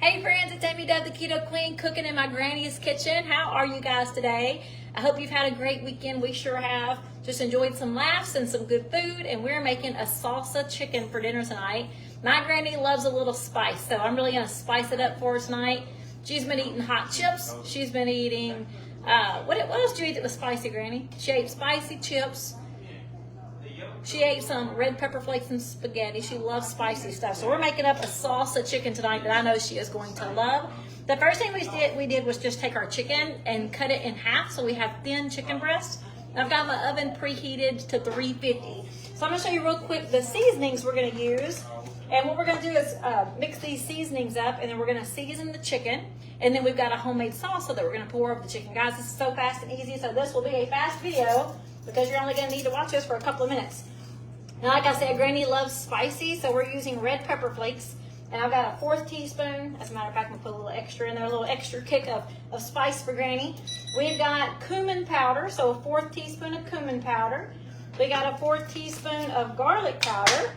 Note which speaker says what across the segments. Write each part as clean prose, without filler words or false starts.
Speaker 1: Hey friends, it's Amy Dove, the Keto Queen, cooking in my granny's kitchen. How are you guys today? I hope you've had a great weekend. We sure have. Just enjoyed some laughs and some good food, and we're making a salsa chicken for dinner tonight. My granny loves a little spice, so I'm really gonna spice it up for her tonight. She's been eating hot chips. She's been eating, what else did you eat that was spicy, Granny? She ate spicy chips. She ate some red pepper flakes and spaghetti. She loves spicy stuff. So we're making up a salsa chicken tonight that I know she is going to love. The first thing we did was just take our chicken and cut it in half so we have thin chicken breasts. I've got my oven preheated to 350. So I'm going to show you real quick the seasonings we're going to use. And what we're going to do is mix these seasonings up, and then we're going to season the chicken. And then we've got a homemade salsa that we're going to pour over the chicken. Guys, this is so fast and easy. So this will be a fast video because you're only going to need to watch this for a couple of minutes. Now, like I said, Granny loves spicy, so we're using red pepper flakes. And I've got a 1/4 teaspoon. As a matter of fact, I'm going to put a little extra in there, a little extra kick of spice for Granny. We've got cumin powder, so a 1/4 teaspoon of cumin powder. We got a 1/4 teaspoon of garlic powder.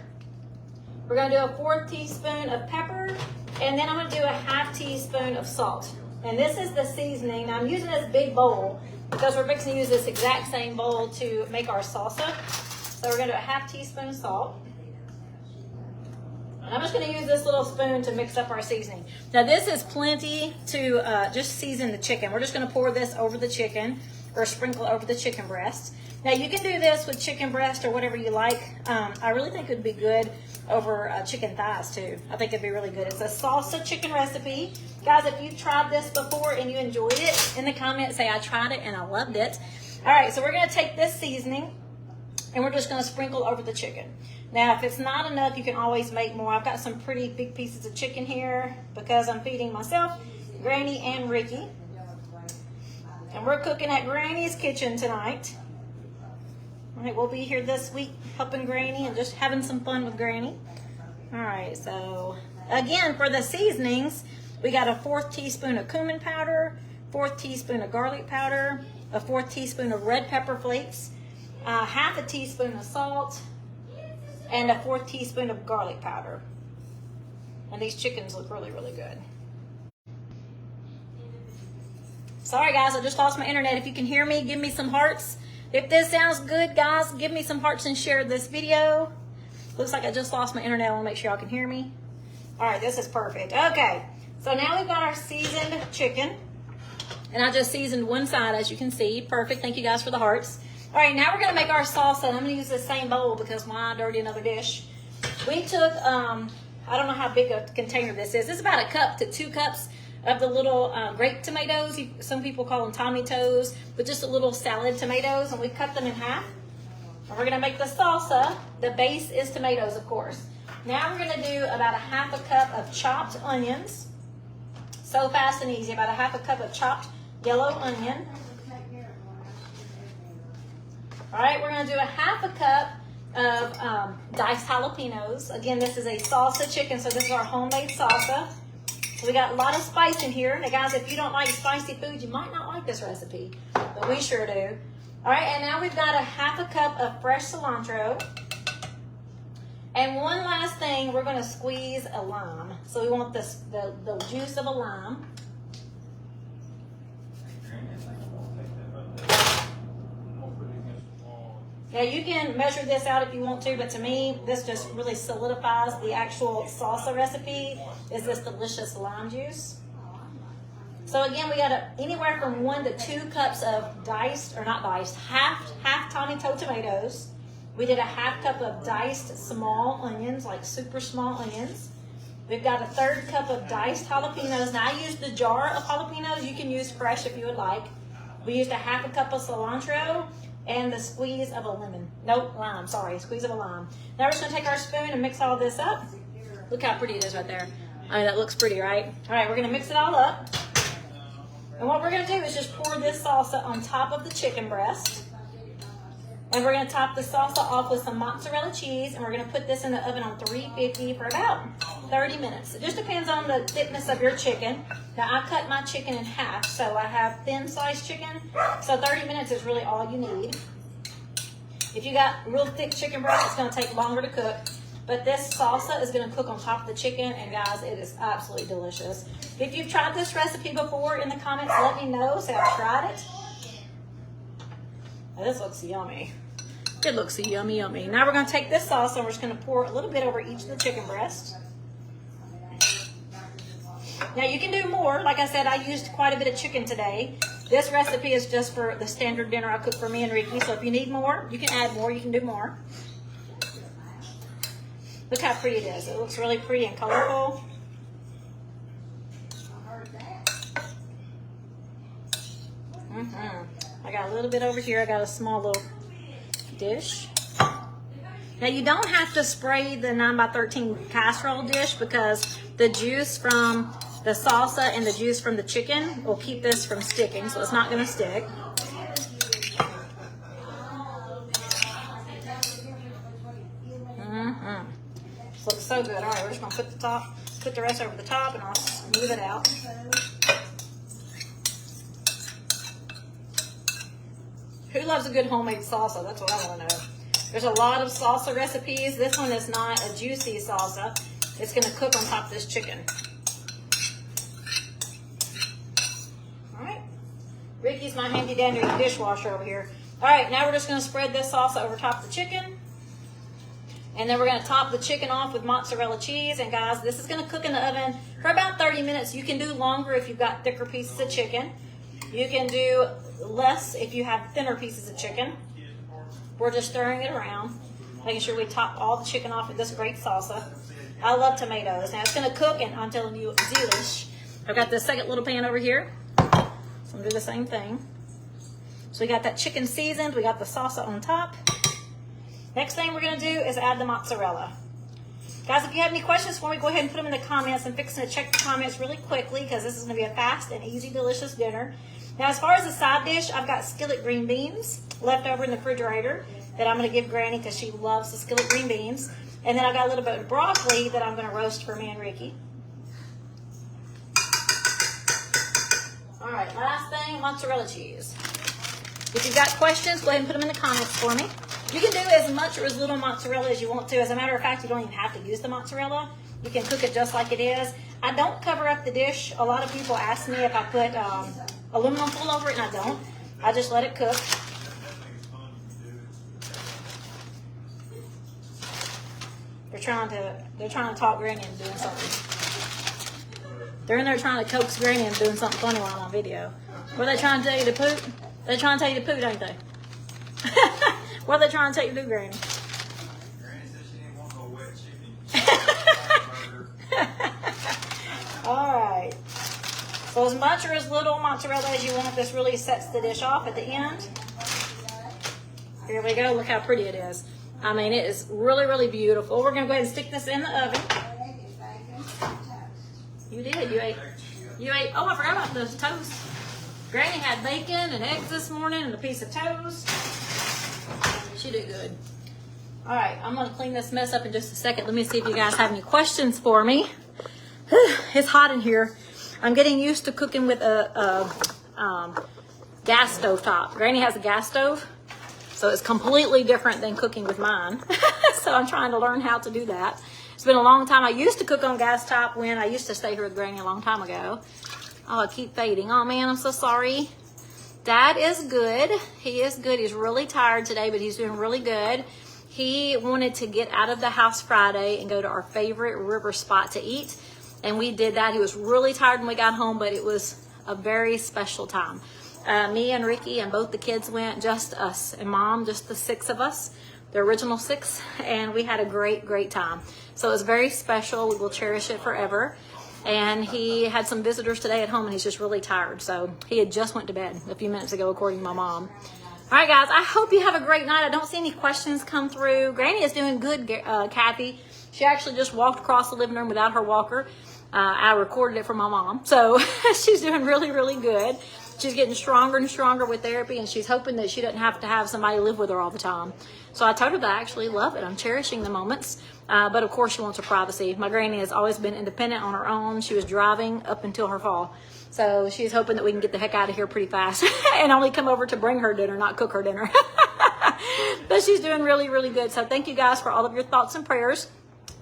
Speaker 1: We're going to do a 1/4 teaspoon of pepper. And then I'm going to do a 1/2 teaspoon of salt. And this is the seasoning. Now, I'm using this big bowl because we're fixing to use this exact same bowl to make our salsa. So we're going to do a 1/2 teaspoon of salt. And I'm just going to use this little spoon to mix up our seasoning. Now this is plenty to just season the chicken. We're just going to pour this over the chicken or sprinkle over the chicken breast. Now you can do this with chicken breast or whatever you like. I really think it would be good over chicken thighs too. I think it'd be really good. It's a salsa chicken recipe. Guys, if you've tried this before and you enjoyed it, in the comments say I tried it and I loved it. All right, so we're going to take this seasoning and we're just going to sprinkle over the chicken. Now, if it's not enough, you can always make more. I've got some pretty big pieces of chicken here because I'm feeding myself, Granny, and Ricky. And we're cooking at Granny's kitchen tonight. All right, we'll be here this week helping Granny and just having some fun with Granny. All right, so again, for the seasonings, we got a 1/4 teaspoon of cumin powder, 1/4 teaspoon of garlic powder, a 1/4 teaspoon of red pepper flakes, 1/2 teaspoon of salt, and a 1/4 teaspoon of garlic powder. And these chickens look really, really good. Sorry guys, I just lost my internet. If you can hear me, give me some hearts. If this sounds good, guys, give me some hearts and share this video. Looks like I just lost my internet. I want to make sure y'all can hear me. All right, this is perfect. Okay, so now we've got our seasoned chicken. And I just seasoned one side, as you can see. Perfect. Thank you guys for the hearts. All right, now we're going to make our salsa. And I'm going to use the same bowl because why dirty another dish? We took, I don't know how big a container this is. It's about 1 cup to 2 cups of the little grape tomatoes. Some people call them Tommy toes, but just a little salad tomatoes. And we cut them in half. And we're going to make the salsa. The base is tomatoes, of course. Now we're going to do about 1/2 cup of chopped onions. So fast and easy. About 1/2 cup of chopped yellow onion. All right, we're going to do 1/2 cup of diced jalapenos. Again, this is a salsa chicken, so this is our homemade salsa. So we got a lot of spice in here. Now, guys, if you don't like spicy food, you might not like this recipe, but we sure do. All right, and now we've got 1/2 cup of fresh cilantro. And one last thing, we're going to squeeze a lime. So we want the juice of a lime. Now you can measure this out if you want to, but to me, this just really solidifies the actual salsa recipe, is this delicious lime juice. So again, we got anywhere from 1 to 2 cups of diced, or not diced, half Tommy toe tomatoes. We did 1/2 cup of diced small onions, like super small onions. We've got 1/3 cup of diced jalapenos. Now I used the jar of jalapenos. You can use fresh if you would like. We used 1/2 cup of cilantro. And the squeeze of a lemon. Nope, lime, sorry, squeeze of a lime. Now we're just gonna take our spoon and mix all this up. Look how pretty it is right there. I mean, that looks pretty, right? All right, we're gonna mix it all up. And what we're gonna do is just pour this salsa on top of the chicken breast. And we're gonna top the salsa off with some mozzarella cheese, and we're gonna put this in the oven on 350 for about 30 minutes. It just depends on the thickness of your chicken. Now I cut my chicken in half, so I have thin sliced chicken. So 30 minutes is really all you need. If you got real thick chicken breast, it's gonna take longer to cook. But this salsa is going to cook on top of the chicken, and guys, it is absolutely delicious. If you've tried this recipe before, in the comments, let me know. Say I've tried it. Now, this looks yummy. It looks yummy, yummy. Now we're going to take this salsa and we're just going to pour a little bit over each of the chicken breasts. Now you can do more. Like I said, I used quite a bit of chicken today. This recipe is just for the standard dinner I cook for me and Ricky. So if you need more, you can add more. You can do more. Look how pretty it is. It looks really pretty and colorful. I got a little bit over here. I got a small little dish. Now you don't have to spray the 9x13 casserole dish because the juice from the salsa and the juice from the chicken will keep this from sticking, so it's not going to stick. This looks so good. All right, we're just going to put the rest over the top, and I'll smooth it out. Who loves a good homemade salsa? That's what I want to know. There's a lot of salsa recipes. This one is not a juicy salsa. It's going to cook on top of this chicken. All right. Ricky's my handy dandy dishwasher over here. All right, now we're just going to spread this salsa over top of the chicken. And then we're going to top the chicken off with mozzarella cheese. And guys, this is going to cook in the oven for about 30 minutes. You can do longer if you've got thicker pieces of chicken. You can do less if you have thinner pieces of chicken. We're just stirring it around, making sure we top all the chicken off with this great salsa. I love tomatoes. Now it's going to cook, and I'm telling you, it's delish. I've got this second little pan over here. So I'm going to do the same thing. So we got that chicken seasoned. We got the salsa on top. Next thing we're going to do is add the mozzarella. Guys, if you have any questions for me, go ahead and put them in the comments. I'm fixing to check the comments really quickly because this is going to be a fast and easy, delicious dinner. Now, as far as the side dish, I've got skillet green beans left over in the refrigerator that I'm going to give Granny because she loves the skillet green beans. And then I've got a little bit of broccoli that I'm going to roast for me and Ricky. All right, last thing, mozzarella cheese. If you've got questions, go ahead and put them in the comments for me. You can do as much or as little mozzarella as you want to. As a matter of fact, you don't even have to use the mozzarella. You can cook it just like it is. I don't cover up the dish. A lot of people ask me if I put aluminum foil over it, and I don't. I just let it cook. They're trying to talk Granny into doing something. They're in there trying to coax Granny into doing something funny while I'm on video. What are they trying to tell you to poop? They're trying to tell you to poop, ain't they? What are they trying to tell you to do, Granny?
Speaker 2: Granny said she didn't want no wet chicken.
Speaker 1: All right. So as much or as little mozzarella as you want, this really sets the dish off at the end. Here we go. Look how pretty it is. I mean, it is really, really beautiful. We're going to go ahead and stick this in the oven. You did. You ate. Oh, I forgot about those toast. Granny had bacon and eggs this morning and a piece of toast. She did good. All right, I'm going to clean this mess up in just a second. Let me see if you guys have any questions for me. It's hot in here. I'm getting used to cooking with a gas stove top. Granny has a gas stove, so it's completely different than cooking with mine. So I'm trying to learn how to do that. It's been a long time. I used to cook on gas top when I used to stay here with Granny a long time ago. Oh, I keep fading. Oh, man, I'm so sorry. Dad is good. He is good. He's really tired today, but he's doing really good. He wanted to get out of the house Friday and go to our favorite river spot to eat, and we did that. He was really tired when we got home, but it was a very special time. Me and Ricky and both the kids went, just us and Mom, just the 6 of us, the original 6, and we had a great, great time. So it was very special. We will cherish it forever. And he had some visitors today at home, and he's just really tired. So he had just went to bed a few minutes ago, according to my mom. All right, guys, I hope you have a great night. I don't see any questions come through. Granny is doing good, Kathy. She actually just walked across the living room without her walker. I recorded it for my mom. So she's doing really, really good. She's getting stronger and stronger with therapy, and she's hoping that she doesn't have to have somebody live with her all the time. So I told her that I actually love it. I'm cherishing the moments. But of course she wants her privacy. My granny has always been independent on her own. She was driving up until her fall. So she's hoping that we can get the heck out of here pretty fast and only come over to bring her dinner, not cook her dinner. But she's doing really, really good. So thank you guys for all of your thoughts and prayers.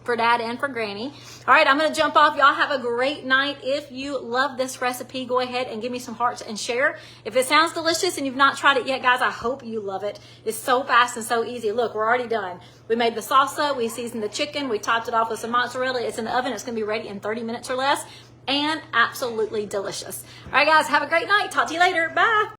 Speaker 1: for Dad and for Granny. All right, I'm going to jump off. Y'all have a great night. If you love this recipe, go ahead and give me some hearts and share. If it sounds delicious and you've not tried it yet, guys, I hope you love it. It's so fast and so easy. Look, we're already done. We made the salsa. We seasoned the chicken. We topped it off with some mozzarella. It's in the oven. It's going to be ready in 30 minutes or less, and absolutely delicious. All right, guys, have a great night. Talk to you later. Bye.